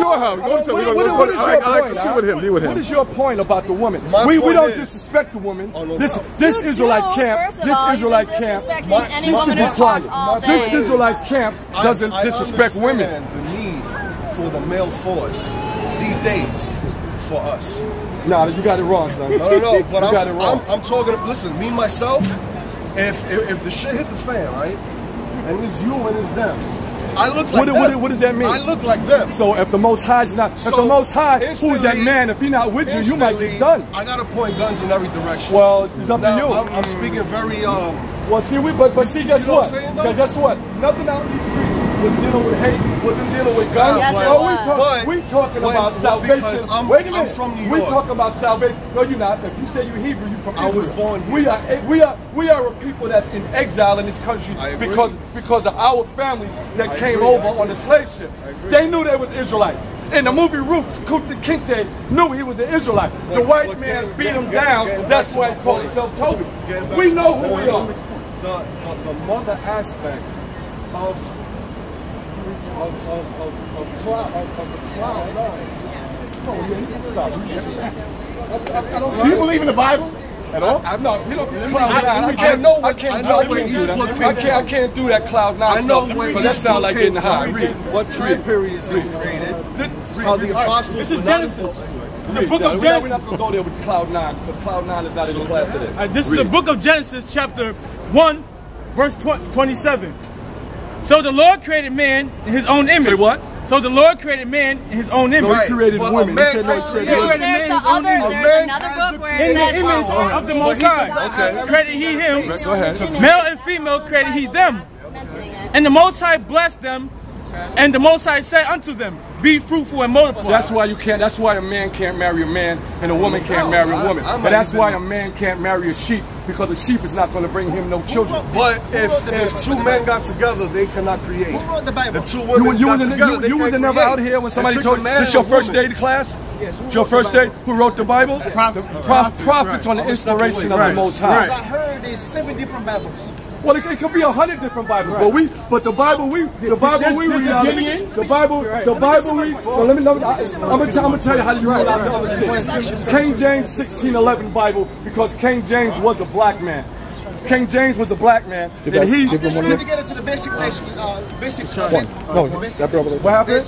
sure how. What is your point? What is your point about the woman? We don't disrespect the woman. This Israelite camp, she should be quiet. This Israelite camp doesn't disrespect women. The need for the male force these days for us. Nah, you got it wrong, son. No, but you got it wrong. I'm talking. Listen, me myself. If the shit hit the fan, right, and it's you and it's them, I look like them. What does that mean? I look like them. So if the Most High is not, if the Most High, who's that man? If he's not with you, you might get done. I gotta point guns in every direction. Well, it's up to you. I'm speaking very Well, see, but see, guess what? Guess what? Nothing out in these streets was dealing with hate, wasn't dealing with guns. Yes, we talking about salvation. Wait a minute. I'm from New York. We talking about salvation. No, you're not. If you say you're Hebrew, you're from Israel. I was born here. We are a people that's in exile in this country because of our families that came over on the slave ship. They knew they was Israelites. In the movie Roots, Kunta Kinte knew he was an Israelite. The white man beat him down. That's why he called himself Toby. We know who we are. The mother aspect of the cloud nine. Do you believe in the Bible at all? No, you don't. I can't do that cloud nine. I know where that sounds like getting high. What time period is it created? How the apostles. This is Genesis. The book of Genesis. We're not going to go there with cloud nine because cloud nine is not in the class today. This is the book of Genesis, chapter 1, verse 27. So the Lord created man in his own image. Say what? So the Lord created man in his own image. No, he created women. He said There's another book where it says in the image of the Most High. Created he him. Go ahead. Male and female created he them. And the Most High blessed them. And the Most High said unto them, be fruitful and multiply. That's why you can't. That's why a man can't marry a man and a woman can't marry a woman. But that's why a man can't marry a sheep because a sheep is not going to bring him no children. But if two men got together, they cannot create. Who wrote the Bible? If two women got together, you wasn't never out here when somebody told you this your first day to class. Yes. Your first day. Who wrote the Bible? Prophets on the inspiration of the Most High. I heard there's 7 different Bibles. Well, it could be 100 different Bibles, but the Bible we read out of the Bible we. Well, I'm gonna tell you how to rule out the other 6. King James 1611 Bible because King James was a black man. King James was a black man, and he. I'm just trying to get into the basic What happened?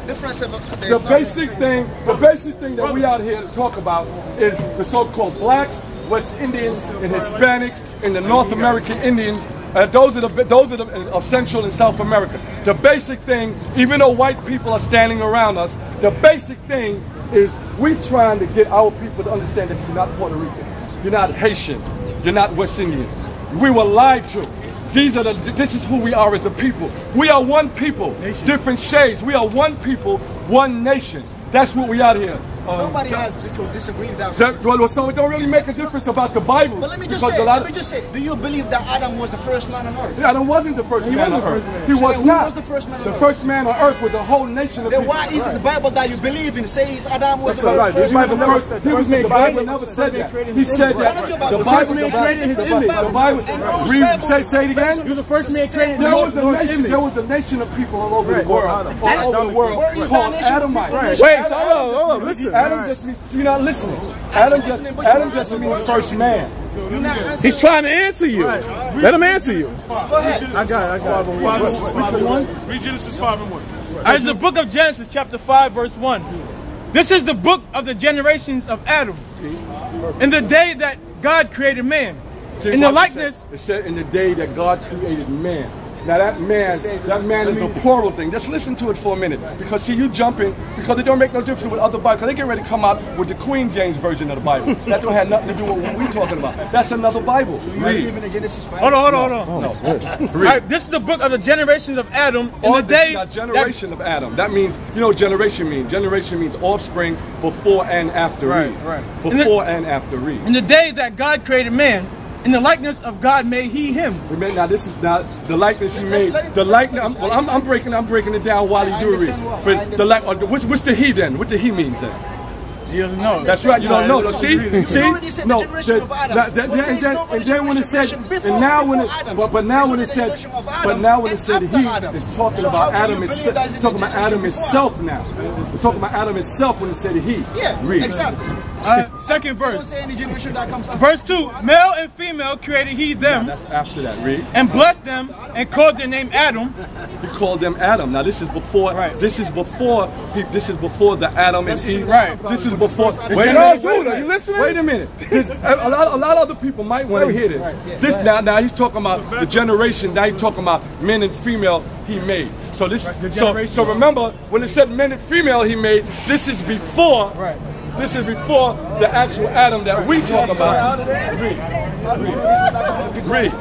The basic thing that we out here to talk about is the so-called blacks, West Indians, and Hispanics, and the North American Indians. Those are the of Central and South America. The basic thing, even though white people are standing around us, the basic thing is we trying to get our people to understand that you're not Puerto Rican, you're not Haitian, you're not West Indian. We were lied to. This is who we are as a people. We are one people, different shades. We are one people, one nation. That's what we out here. Nobody has disagreed with that. So it don't really make a difference about the Bible. But let me just say, do you believe that Adam was the first man on earth? Adam wasn't the first man on earth. He was not. Who was the first man on earth? The first man on earth was a whole nation of people. Then why is the Bible that you believe in says Adam was the first man on earth? The Bible never said that. He said that the Bible created his image. The Bible. Say it again. You're the first man created. There was a nation of people all over the world. All over the world called Adamites. Wait, hold on, listen. Adam just means, you're not listening. Adam just means first man. He's trying to answer you. Let him answer you. Go ahead. I got it. Read Genesis 5 and 1. It's the book of Genesis, chapter 5, verse 1. This is the book of the generations of Adam. In the day that God created man. In the likeness. It said in the day that God created man. Now that man is a plural thing. Just listen to it for a minute. Because see, you jumping, because it don't make no difference with other Bibles. Because they get ready to come out with the Queen James version of the Bible. That don't have nothing to do with what we're talking about. That's another Bible. So you believe in the Genesis Bible? Hold on. No. This is the book of the generations of Adam. In the day generation of Adam. That means, you know what generation means? Generation means offspring before and after Eve. Before and after Eve. In the day that God created man, in the likeness of God made he him. Now this is not the likeness he made. The likeness. Well, I'm breaking it down while he do read. But what's the he then? What the he means then? He doesn't know. That's right. You don't know. See? See? already said the generation of Adam. And then when it said, and now when it, but now when it said, he, it's talking about Adam. It's talking about Adam himself now. It's talking about Adam himself when it said he. Yeah, read. exactly. Second verse. Don't say any generation that comes after. Verse 2. Male and female created he them. That's after that. Read. And blessed them and called their name Adam. He called them Adam. Now this is before. Right. This is before the Adam and Eve. Right. This is before. Wait a minute. Are you listening? Wait a minute. A lot of other people might want to hear this. This now he's talking about the generation. Now he's talking about men and female he made. So this. So remember when it said men and female he made. This is before. Right. This is before the actual Adam that we talk about. Read.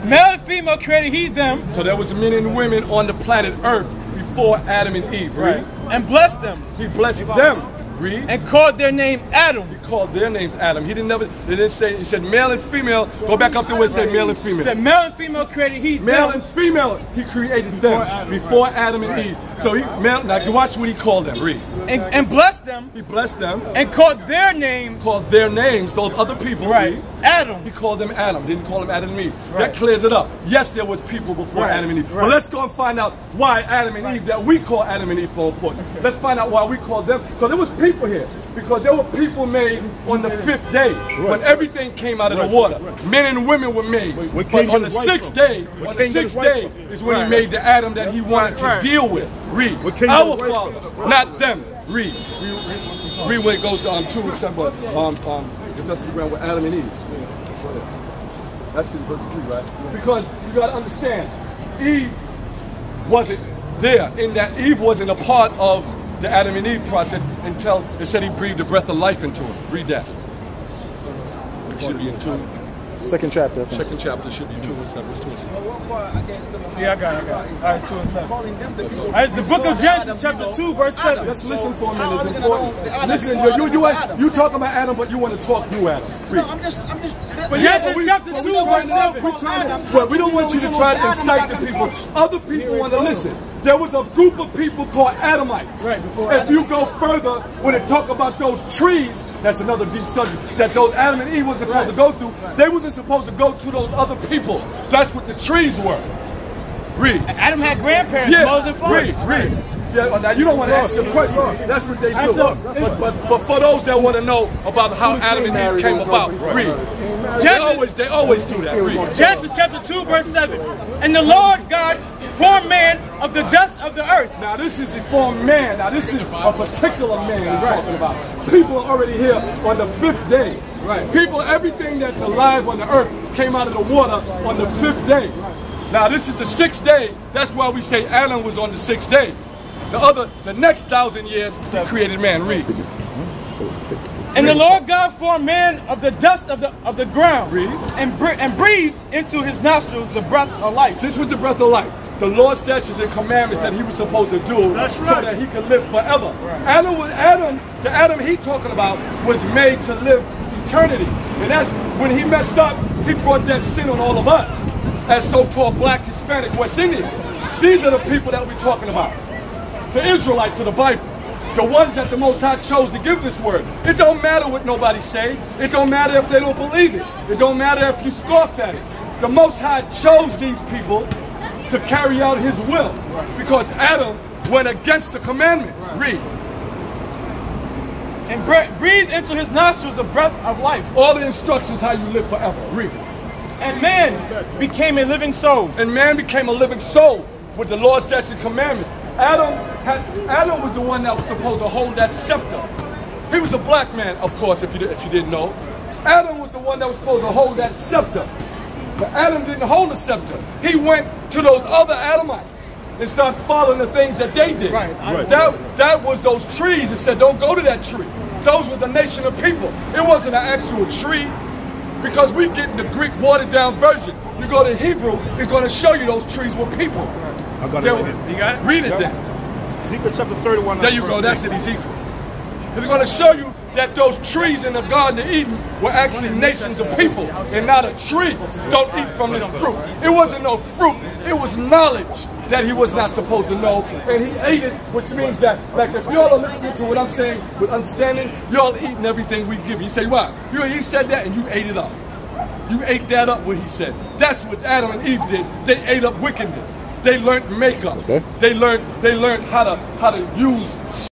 Male and female created he them. So there was men and women on the planet Earth before Adam and Eve. Read. And blessed them. He blessed them. Read. And called their name Adam. He called their names Adam. They didn't say, he said male and female. Go back up to where it said male and female. He said male and female created he them. Male and female, he created them before Adam and Eve. So now watch what he called them. Read. And blessed them. He blessed them. And called their name. Called their names, those other people. Right. Adam. He called them Adam. Didn't call them Adam and Eve. Right. That clears it up. Yes, there was people before Adam and Eve. But let's go and find out why Adam and Eve, that we call Adam and Eve, so important. Let's find out why we call them. Because there was people here. Because there were people made on the 5th day when everything came out of the water. Men and women were made. But on the 6th day, is when he made the Adam that he wanted to deal with. Read. Our Father, not them. Read. Read when it goes to 2 and 7. But it doesn't around with Adam and Eve. That's in verse 3, right? Because you got to understand, Eve wasn't there. In that Eve wasn't a part of the Adam and Eve process until it said he breathed the breath of life into her. Read that. It should be in 2. Second chapter. Second chapter should be 2 and 7. It's 2 and 7. Yeah, I got it. Alright, it's 2 and 7. Alright, the book of Genesis, chapter 2, verse 7. Let's listen for a minute. It's important. Listen, you talking about Adam, but you want to talk through Adam. Read. No, I'm just. But Genesis chapter 2, verse 7. But we don't want you to try to incite the people. Other people want to listen. There was a group of people called Adamites. Right. If you go further, when it talk about those trees, that's another deep subject, that those Adam and Eve wasn't supposed to go through. They wasn't supposed to go to those other people. That's what the trees were. Read. Adam had grandparents, Moses and father. Read. Yeah, now you don't want to ask the question. That's what they do. But for those that want to know about how Adam and Eve came about, read. They always do that. Read. Genesis chapter 2, verse 7. And the Lord God formed man of the dust of the earth. Now this is a formed man. Now this is a particular man we're talking about. People are already here on the 5th day. Right. People, everything that's alive on the earth came out of the water on the 5th day. Now this is the 6th day. That's why we say Adam was on the 6th day. The next 1,000 years, he created man. Read. And the Lord God formed man of the dust of the ground. Read. And breathed into his nostrils the breath of life. This was the breath of life. The Lord's statutes and commandments that he was supposed to do so that he could live forever. Right. The Adam he talking about was made to live eternity. And that's when he messed up, he brought that sin on all of us as so-called black, Hispanic, West Indian. These are the people that we're talking about. The Israelites of the Bible. The ones that the Most High chose to give this word. It don't matter what nobody say. It don't matter if they don't believe it. It don't matter if you scoff at it. The Most High chose these people to carry out his will because Adam went against the commandments. Read. And breathed into his nostrils the breath of life. All the instructions how you live forever. Read. And man became a living soul. And man became a living soul with the Lord's statutes and commandments. Adam was the one that was supposed to hold that scepter. He was a black man, of course, if you didn't know. Adam was the one that was supposed to hold that scepter. But Adam didn't hold the scepter. He went to those other Adamites and started following the things that they did. Right. That was those trees and said, don't go to that tree. Those was a nation of people. It wasn't an actual tree because we get in the Greek watered down version. You go to Hebrew, it's going to show you those trees were people. I got it. You got it? Read it then. Ezekiel chapter 31. There you go. That's it, Ezekiel. It's going to show you that those trees in the Garden of Eden were actually nations of people and not a tree. Don't eat from this fruit. It wasn't no fruit. It was knowledge. that he was not supposed to know, and he ate it, which means that, like, if y'all are listening to what I'm saying with understanding, y'all eating everything we give you. You say, why? He said that and you ate it up. You ate that up, what he said. That's what Adam and Eve did. They ate up wickedness. They learned makeup. Okay. They learned how to use